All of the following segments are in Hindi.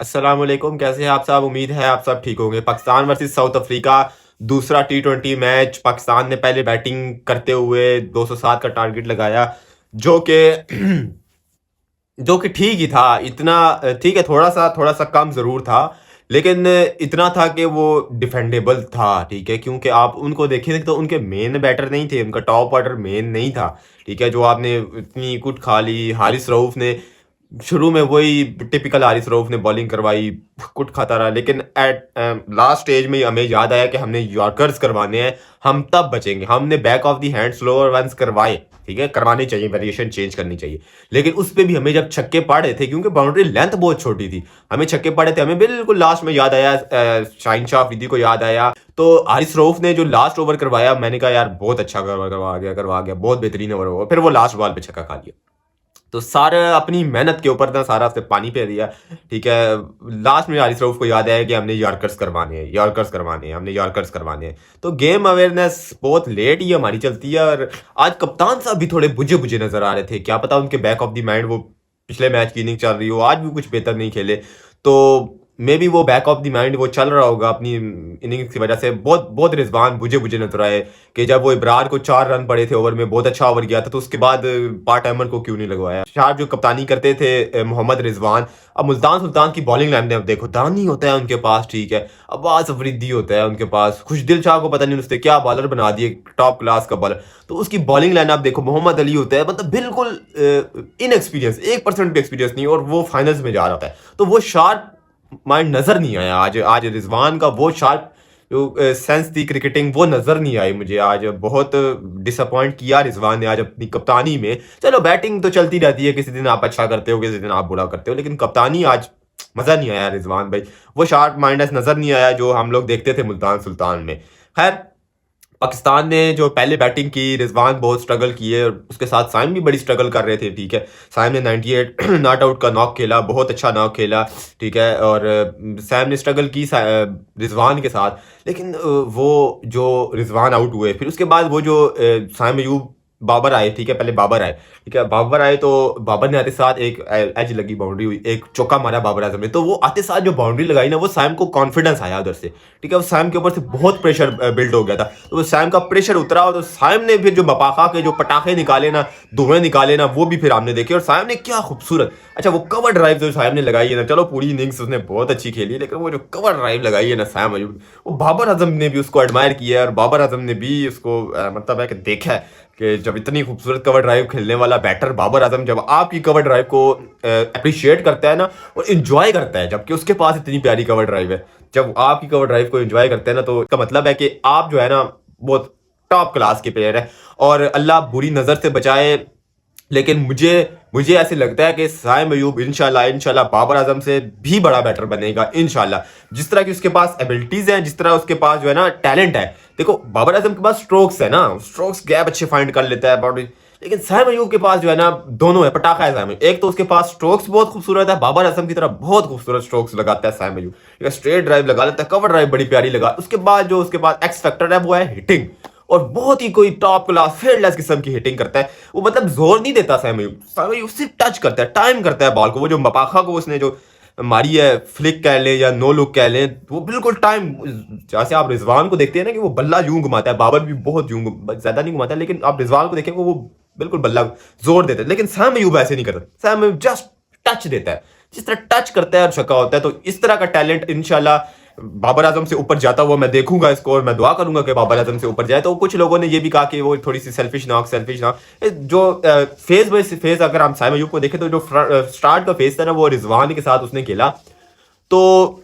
अस्सलाम वालेकुम, कैसे हैं आप सब? उम्मीद है आप सब ठीक होंगे। पाकिस्तान वर्सेस साउथ अफ्रीका दूसरा टी20 मैच। पाकिस्तान ने पहले बैटिंग करते हुए 207 का टारगेट लगाया, जो कि जो कि ठीक ही था। इतना ठीक है, थोड़ा सा कम ज़रूर था, लेकिन इतना था कि वो डिफेंडेबल था। ठीक है, क्योंकि आप उनको देखें तो उनके मेन बैटर नहीं थे, उनका टॉप ऑर्डर मेन नहीं था। ठीक है, जो आपने इतनी कुट खा ली। हारिस रऊफ ने शुरू में वही टिपिकल हारिस रऊफ ने बॉलिंग करवाई, कुट खाता रहा, लेकिन एट लास्ट स्टेज में हमें याद आया कि हमने यॉर्कर्स करवाने हैं, हम तब बचेंगे। हमने back of the hand slower once करवाए। ठीक है, करवाने चाहिए, वेरिएशन चेंज करनी चाहिए, लेकिन उस पर भी हमें जब छक्के पड़ रहे थे, क्योंकि बाउंड्री लेंथ बहुत छोटी थी, हमें छक्के पड़े थे। हमें बिल्कुल लास्ट में याद आया, शाहिन शाह अफरीदी को याद आया, तो हारिस रऊफ ने जो लास्ट ओवर करवाया, मैंने कहा यार बहुत अच्छा करवा गया, बहुत बेहतरीन ओवर हुआ। फिर वो लास्ट बॉल पे छक्का खा लिया। तो सारा अपनी मेहनत के ऊपर ना सारा उसने पानी फेर दिया। ठीक है, लास्ट में हारिस रऊफ को याद आया कि हमने यॉर्कर्स करवाने हैं, हमने यॉर्कर्स करवाने हैं। तो गेम अवेयरनेस बहुत लेट ही हमारी चलती है। और आज कप्तान साहब भी थोड़े बुझे बुझे नजर आ रहे थे। क्या पता उनके बैक ऑफ द माइंड वो पिछले मैच की इनिंग चल रही हो, आज भी कुछ बेहतर नहीं खेले, तो मे बी वो बैक ऑफ द माइंड वो चल रहा होगा अपनी इनिंग्स की वजह से। बहुत बहुत रिजवान बुझे बुझे नजर आए कि जब वो इब्रार को 4 रन पड़े थे ओवर में, बहुत अच्छा ओवर गया था, तो उसके बाद पार्ट टाइमर को क्यों नहीं लगवाया। शाह जो कप्तानी करते थे मोहम्मद रिजवान। अब मुल्तान सुल्तान की बॉलिंग लाइन में अब देखो, दानी होता है उनके पास, ठीक है, अब्बास अफरीदी होता है उनके पास, खुशदिल शाह को पता नहीं उसने क्या बॉलर बना दिए, टॉप क्लास का बॉलर। तो उसकी बॉलिंग लाइन आप देखो, मोहम्मद अली होता है, मतलब बिल्कुल इनएक्सपीरियंस, 1% भी एक्सपीरियंस नहीं, और वो फाइनल्स में जा रहा है। तो वो शार्प माइंड नजर नहीं आया आज। आज रिजवान का वो शार्प जो सेंस थी क्रिकेटिंग, वो नजर नहीं आई मुझे आज। बहुत डिसअपॉइंट किया रिजवान ने आज अपनी कप्तानी में। चलो बैटिंग तो चलती रहती है, किसी दिन आप अच्छा करते हो, किसी दिन आप बुरा करते हो, लेकिन कप्तानी आज मजा नहीं आया रिजवान भाई। वो शार्प माइंड नजर नहीं आया जो हम लोग देखते थे मुल्तान सुल्तान में। खैर, पाकिस्तान ने जो पहले बैटिंग की, रिजवान बहुत स्ट्रगल किए, और उसके साथ साइम भी बड़ी स्ट्रगल कर रहे थे। ठीक है, साइम ने 98 नॉट आउट का नॉक खेला, बहुत अच्छा नॉक खेला। ठीक है, और सैम ने स्ट्रगल की रिजवान के साथ, लेकिन वो जो रिजवान आउट हुए, फिर उसके बाद वो जो साइम अयूब बाबर आए। ठीक है, पहले बाबर आए। ठीक है, बाबर आए तो बाबर ने आते साथ एक एज लगी, बाउंड्री हुई, एक चौका मारा बाबर आजम ने, तो वो आते साथ जो बाउंड्री लगाई ना, वो सैम को कॉन्फिडेंस आया उधर से। ठीक है, वो सैम के ऊपर से बहुत प्रेशर बिल्ड हो गया था, तो वो सैम का प्रेशर उतरा, तो सैम ने फिर जो मपाखा के जो पटाखे निकाले ना, धुएं निकाले ना, वो भी फिर हमने देखे। और सैम ने क्या खूबसूरत, अच्छा वो कवर ड्राइव जो सैम ने लगाई है ना, चलो पूरी इनिंग्स उसने बहुत अच्छी खेली, लेकिन वो जो कवर ड्राइव लगाई है ना सैम अयूब, वो बाबर आजम ने भी उसको एडमायर किया है, और बाबर आजम ने भी उसको मतलब है कि देखा है कि जब इतनी खूबसूरत कवर ड्राइव खेलने वाला बैटर बाबर आजम जब आपकी कवर ड्राइव को अप्रिशिएट करता है ना, और इंजॉय करता है, जबकि उसके पास इतनी प्यारी कवर ड्राइव है, जब आपकी कवर ड्राइव को एंजॉय करते हैं ना, तो इसका मतलब है कि आप जो है ना बहुत टॉप क्लास के प्लेयर है। और अल्लाह बुरी नज़र से बचाए, लेकिन मुझे मुझे ऐसे लगता है कि साइम अयूब इंशाल्लाह इंशाल्लाह बाबर आजम से भी बड़ा बैटर बनेगा इंशाल्लाह। जिस तरह की उसके पास एबिलिटीज हैं, जिस तरह उसके पास जो है ना टैलेंट है, देखो बाबर आजम के पास स्ट्रोक्स है ना, स्ट्रोक्स गैप अच्छे फाइंड कर लेता है बॉडी, लेकिन साइम अयूब के पास जो है ना दोनों है, पटाखा है साइम। एक तो उसके पास स्ट्रोक्स बहुत खूबसूरत है, बाबर आजम की तरह बहुत खूबसूरत स्ट्रोक्स लगाता है साइम अयूब, स्ट्रेट ड्राइव लगा लेता है, कवर ड्राइव बड़ी प्यारी लगा। उसके बाद जो उसके पास एक्स फैक्टर है वो है हिटिंग, और बहुत ही कोई टॉप क्लास फेयरलेस किस्म की हिटिंग करता है वो। मतलब जोर नहीं देता सैम अयूब सिर्फ टच करता है, टाइम करता है बॉल को। वो जो मपाखा को उसने जो मारी है, फ्लिक कह लें या नो लुक कह लें, वो बिल्कुल टाइम, जैसे आप रिजवान को देखते हैं ना कि वो बल्ला यूं घुमाता है, बाबर भी बहुत यूं ज्यादा नहीं घुमाता है, लेकिन आप रिजवान को देखेंगे वो बिल्कुल बल्ला जोर देता है, लेकिन सैम अयूब ऐसे नहीं करता। सैम अयूब जस्ट टच देता है, जिस तरह टच करता है और छक्का होता है। तो इस तरह का टैलेंट इंशाल्लाह बाबर आजम से ऊपर जाता हुआ मैं देखूंगा इसको, और मैं दुआ करूंगा कि बाबर आजम से ऊपर जाए। तो कुछ लोगों ने ये भी कहा कि वो थोड़ी सी सेल्फिश ना जो फेज बाय फेज, अगर हम साइम अयूब को देखें तो जो स्टार्ट का फेज था ना, वो रिजवान के साथ उसने खेला, तो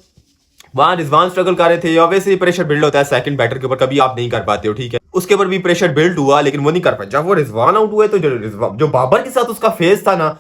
वहां रिजवान स्ट्रगल कर रहे थे। ऑब्वियसली प्रेशर बिल्ड होता है सेकंड बैटर के ऊपर, कभी आप नहीं कर पाते हो। ठीक है, उसके ऊपर भी प्रेशर बिल्ड हुआ, लेकिन वो नहीं कर पाया। जब वो रिजवान आउट हुए तो जो बाबर के साथ उसका फेज था ना,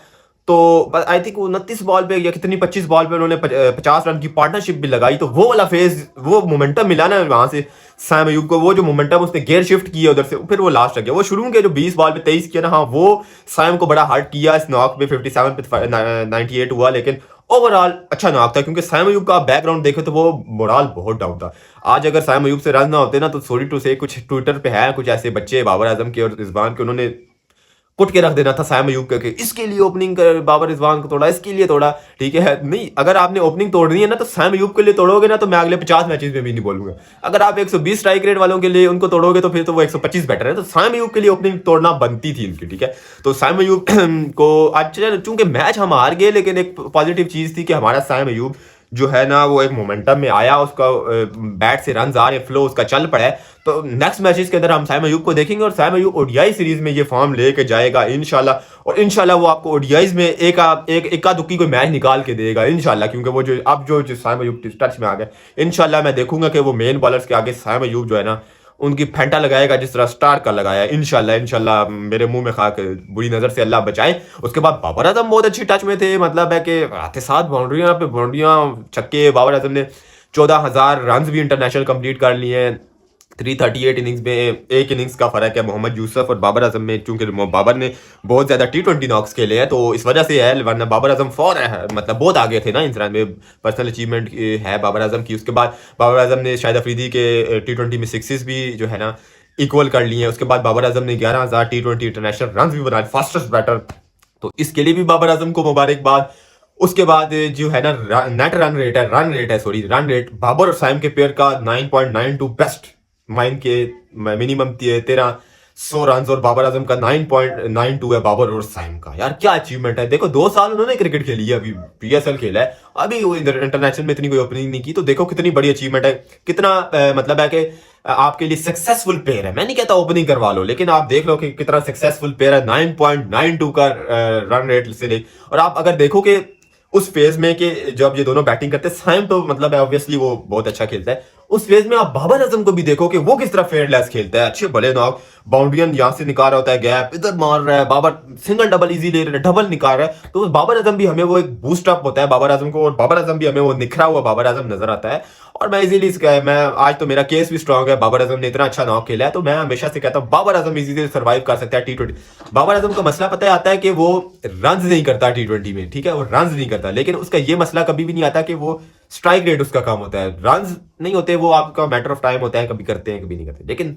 तो आई थिंक 29 बॉल पे या कितनी 25 बॉल पे उन्होंने 50 रन की पार्टनरशिप भी लगाई, तो वो वाला फेज, वो मोमेंटम मिला ना वहां से सैम अयूब को, वो जो मोमेंटम उसने गियर शिफ्ट किया उधर से, फिर वो लास्ट तक गया। वो शुरू के जो 20 बॉल पे 23 किया ना, हाँ वो सैम को बड़ा हर्ट किया। इस नॉक पे 57 पे 98 हुआ, लेकिन ओवरऑल अच्छा नॉक था, क्योंकि सैम अयूब का बैकग्राउंड देखे तो वो मोरल बहुत डाउन था। आज अगर सैम अयूब से रन ना होते ना, तो सॉरी टू से कुछ ट्विटर पे है कुछ ऐसे बच्चे बाबर आजम के और रिजवान के, उन्होंने पुट के रख देना था साइम अयूब के इसके लिए ओपनिंग कर बाबर रिजवान को तोड़ा, इसके लिए तोड़ा, ठीक है। नहीं, अगर आपने ओपनिंग तोड़नी है ना तो साइम अयूब के लिए तोड़ोगे ना तो मैं अगले 50 मैचेस में भी नहीं बोलूंगा। अगर आप 120 स्ट्राइक रेट वालों के लिए उनको तोड़ोगे तो फिर तो वो 125 बैटर है। तो साइम अयूब के लिए ओपनिंग तोड़ना बनती थी इनकी, ठीक है। तो साइम अयूब को अच्छा, चूंकि मैच हम हार गए, लेकिन एक पॉजिटिव चीज थी कि हमारा साइम अयूब जो है ना वो एक मोमेंटम में आया, उसका बैट से रन आ रहे, फ्लो उसका चल पड़ा है। तो नेक्स्ट मैचेस के अंदर हम साइम अयूब को देखेंगे और साइम अयूब ओडीआई सीरीज में ये फॉर्म लेके जाएगा इंशाल्लाह। और इंशाल्लाह वो आपको ओडीआईज में एक दुक्की कोई मैच निकाल के देगा इंशाल्लाह, क्योंकि वो जो अब जो साइम अयूब टच में आ गए, इंशाल्लाह मैं देखूंगा कि वो मेन बॉलर्स के आगे साइम अयूब जो है ना उनकी फेंटा लगाएगा जिस तरह स्टार का लगाया। इंशाल्लाह इंशाल्लाह मेरे मुंह में खाक बुरी नजर से अल्लाह बचाए। उसके बाद बाबर आजम बहुत अच्छी टच में थे, मतलब है कि आते साथ बाउंड्रियां पे बाउंड्रियां छक्के। बाबर आजम ने 14,000 रन भी इंटरनेशनल कंप्लीट कर लिए हैं 338 इनिंग्स में। एक इनिंग्स का फर्क है मोहम्मद यूसुफ और बाबर आजम में, चूंकि बाबर ने बहुत ज्यादा T20 नॉक्स खेले हैं तो इस वजह से है, वरना बाबर आजम फौर है, मतलब बहुत आगे थे ना इस रन में। पर्सनल अचीवमेंट है बाबर आजम की। उसके बाद बाबर आजम ने शाहिद अफरीदी के T20 में सिक्सेस भी जो है ना इक्वल कर लिए हैं। उसके बाद बाबर आजम ने 11,000 T20 इंटरनेशनल रन भी बनाए, फास्टेस्ट बैटर, तो इसके लिए भी बाबर आजम को मुबारकबाद। उसके बाद जो है ना नेट रन रेट बाबर और साइम के पेयर का 9.92 बेस्ट, माइन के मिनिमम 1300 रन और बाबर आजम का 9.92 है बाबर और साइम का। यार क्या अचीवमेंट है। देखो 2 साल उन्होंने क्रिकेट खेली है, अभी PSL खेला है, अभी वो इंटरनेशनल में इतनी कोई ओपनिंग नहीं की। तो देखो कितनी बड़ी अचीवमेंट है, कितना मतलब है कि आपके लिए सक्सेसफुल प्लेयर है। मैं नहीं कहता ओपनिंग करवा लो, लेकिन आप देख लो कि कितना सक्सेसफुल प्लेयर है। 9.92 का रन रेट से ले, और आप अगर देखो कि उस फेज में कि जब ये दोनों बैटिंग करते हैं, साइम तो मतलब ऑब्वियसली वो बहुत अच्छा खेलता है, उस फेज में आप बाबर आजम को भी देखो कि वो किस तरह फेयरलेस खेलता है। अच्छे भले नॉक, बाउंड्रियन यहां से निकाल रहा होता है, गैप इधर मार रहा है, बाबर सिंगल डबल इजी ले रहा है, डबल निकाल रहा है। तो बाबर आजम भी हमें वो एक बूस्ट अप होता है बाबर आजम को, और बाबर आजम भी हमें वो निखरा हुआ बाबर आजम नजर आता है। और मैं इजीली मैं आज तो मेरा केस भी स्ट्रांग है, बाबर आजम ने इतना अच्छा नॉक खेला है, तो मैं हमेशा से कहता हूँ बाबर आजम इजीली सर्वाइव कर सकता है T20। बाबर आजम का मसला पता है आता है कि वो रन नहीं करता T20 में, ठीक है, वो रन नहीं करता, लेकिन उसका ये मसला कभी भी नहीं आता कि वो स्ट्राइक रेट उसका कम होता है। रन नहीं होते, वो आपका मैटर ऑफ टाइम होता है, कभी करते हैं कभी नहीं करते, लेकिन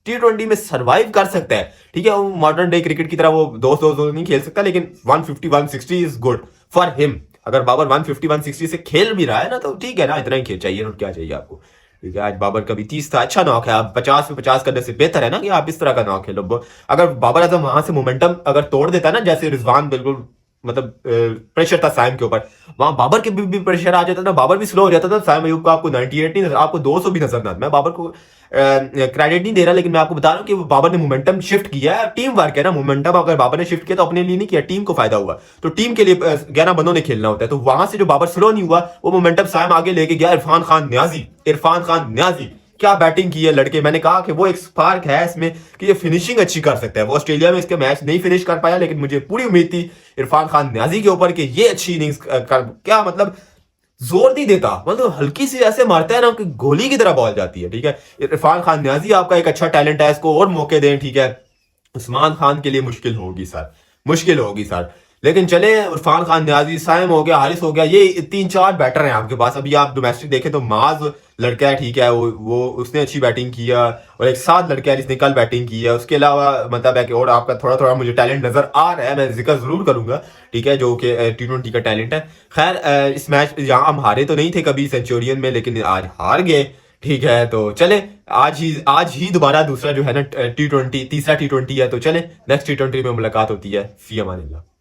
T20 में सर्वाइव कर सकता है, ठीक है। वो मॉडर्न डे क्रिकेट की तरह वो दो नहीं खेल सकता, लेकिन 150 160 इज गुड फॉर हिम। अगर बाबर 150 160 से खेल भी रहा है ना तो ठीक है ना, इतना ही खेल चाहिए, और क्या चाहिए आपको, ठीक है। आज बाबर का भी 30 था, अच्छा नॉक है। आप 50 पे 50 करने से बेहतर है ना कि आप इस तरह का नॉक खेलो। अगर बाबर आजम वहां से मोमेंटम अगर तोड़ देता ना, जैसे रिजवान बिल्कुल मतलब प्रेशर था साइम के ऊपर, वहां बाबर के भी प्रेशर आ जाता था, बाबर भी स्लो हो जाता था। साइम अयूब को आपको 98 नहीं, आपको 200 भी नजर ना। मैं बाबर को क्रेडिट नहीं दे रहा, लेकिन मैं आपको बता रहा हूँ कि बाबर ने मोमेंटम शिफ्ट किया है। टीम वर्क है ना, मोमेंटम अगर बाबर ने शिफ्ट किया तो अपने लिए नहीं किया, टीम को फायदा हुआ। तो टीम के लिए 11 बंदों ने खेलना होता है, तो वहां से जो बाबर स्लो नहीं हुआ, वो मोमेंटम साइम आगे लेके गया। इरफान खान न्याजी क्या बैटिंग की है लड़के। मैंने कहा कि वो एक स्पार्क है इसमें कि ये फिनिशिंग अच्छी कर सकता है। वो ऑस्ट्रेलिया में इसके मैच नहीं फिनिश कर पाया, लेकिन मुझे पूरी उम्मीद थी इरफान खान न्याजी के ऊपर कि ये अच्छी इनिंग्स क्या मतलब जोर नहीं देता, मतलब हल्की सी ऐसे मारता है ना कि गोली की तरह बॉल जाती है, ठीक है। इरफान खान न्याजी आपका एक अच्छा टैलेंट है, इसको और मौके दें, ठीक है। उस्मान खान के लिए मुश्किल होगी सर, लेकिन चले इरफान खान न्याजी, साइम हो गया, हारिस हो गया, ये 3-4 बैटर हैं आपके पास। अभी आप डोमेस्टिक देखें तो माज लड़का है, ठीक है, वो उसने अच्छी बैटिंग किया, और एक साथ लड़का है जिसने कल बैटिंग की है। उसके अलावा मतलब है कि और आपका थोड़ा थोड़ा मुझे टैलेंट नजर आ रहा है, मैं जिक्र जरूर करूंगा, ठीक है, जो कि T20 का टैलेंट है। खैर इस मैच यहाँ हम हारे तो नहीं थे कभी सेंचुरियन में, लेकिन आज हार गए, ठीक है। तो चले आज ही दोबारा दूसरा जो है ना T20 तीसरा T20 है, तो चले नेक्स्ट T20 में मुलाकात होती है। फी अमानिल्लाह।